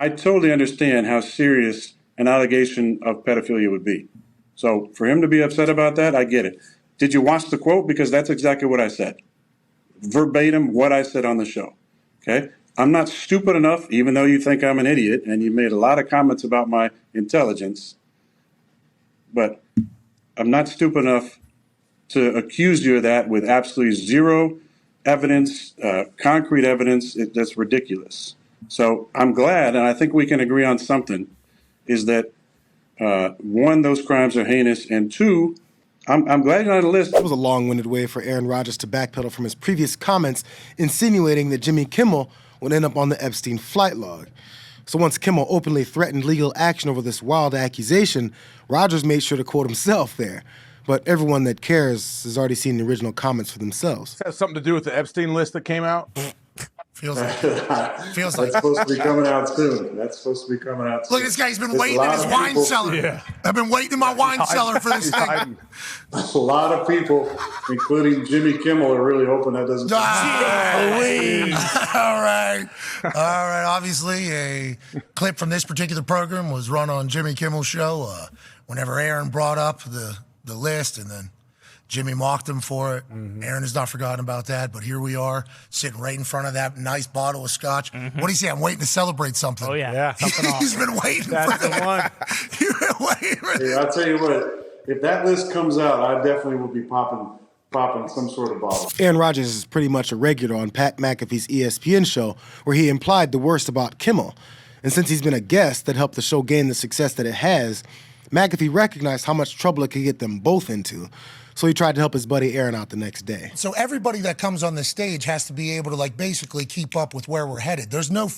I totally understand how serious an allegation of pedophilia would be. So for him to be upset about that, I get it. Did you watch the quote? Because that's exactly what I said. Verbatim what I said on the show. Okay? I'm not stupid enough, even though you think I'm an idiot, and you made a lot of comments about my intelligence, but I'm not stupid enough to accuse you of that with absolutely zero evidence, concrete evidence. That's ridiculous. So I'm glad, and I think we can agree on something, is that one, those crimes are heinous, and two, I'm glad you're on the list. It was a long-winded way for Aaron Rodgers to backpedal from his previous comments, insinuating that Jimmy Kimmel would end up on the Epstein flight log. So once Kimmel openly threatened legal action over this wild accusation, Rodgers made sure to quote himself there. But everyone that cares has already seen the original comments for themselves. This has something to do with the Epstein list that came out? Feels like That's supposed to be coming out soon. Look, this guy's been waiting in his wine cellar. Yeah. I've been waiting in my wine cellar for this thing. A lot of people, including Jimmy Kimmel, are really hoping that doesn't. All right. Obviously, a clip from this particular program was run on Jimmy Kimmel's show whenever Aaron brought up the list, and then Jimmy mocked him for it. Mm-hmm. Aaron has not forgotten about that, but here we are, sitting right in front of that nice bottle of scotch. Mm-hmm. What do you say? I'm waiting to celebrate something. Oh, yeah. Something He's been waiting That's for the one. You've been waiting for Hey, I'll tell you what, if that list comes out, I definitely will be popping some sort of bottle. Aaron Rodgers is pretty much a regular on Pat McAfee's ESPN show, where he implied the worst about Kimmel. And since he's been a guest that helped the show gain the success that it has, McAfee recognized how much trouble it could get them both into. So he tried to help his buddy Aaron out the next day. So everybody that comes on this stage has to be able to basically keep up with where we're headed. There's no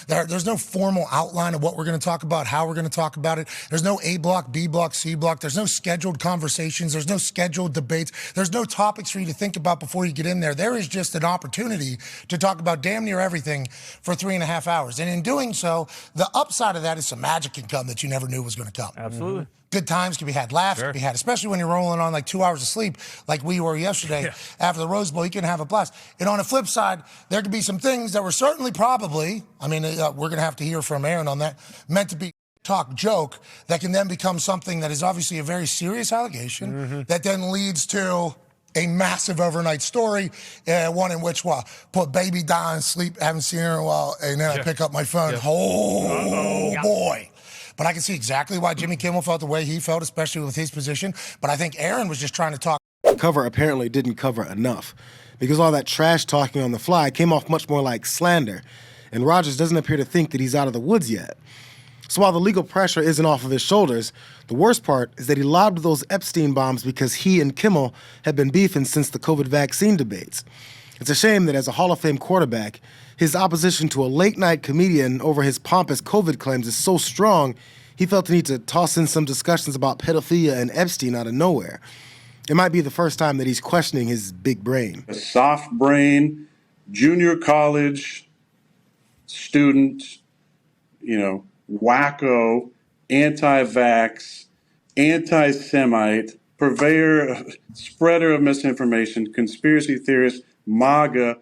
there's no formal outline of what we're going to talk about, how we're going to talk about it. There's no A block, B block, C block. There's no scheduled conversations. There's no scheduled debates. There's no topics for you to think about before you get in there. There is just an opportunity to talk about damn near everything for 3.5 hours. And in doing so, the upside of that is some magic can come that you never knew was going to come. Absolutely. Mm-hmm. Good times can be had, laughs can be had, especially when you're rolling on 2 hours of sleep like we were yesterday after the Rose Bowl. You can have a blast. And on the flip side, there could be some things that were certainly probably, we're going to have to hear from Aaron on that, meant to be talk joke that can then become something that is obviously a very serious allegation that then leads to a massive overnight story, one in which, put baby down, sleep, haven't seen her in a while, and then I pick up my phone. Oh, boy. But I can see exactly why Jimmy Kimmel felt the way he felt, especially with his position. But I think Aaron was just trying to talk. Cover apparently didn't cover enough, because all that trash talking on the fly came off much more like slander, and Rodgers doesn't appear to think that he's out of the woods yet. So while the legal pressure isn't off of his shoulders, the worst part is that he lobbed those Epstein bombs because he and Kimmel had been beefing since the COVID vaccine debates. It's a shame that as a Hall of Fame quarterback, his opposition to a late-night comedian over his pompous COVID claims is so strong, he felt the need to toss in some discussions about pedophilia and Epstein out of nowhere. It might be the first time that he's questioning his big brain. A soft brain, junior college student, wacko, anti-vax, anti-Semite, purveyor, spreader of misinformation, conspiracy theorist, MAGA,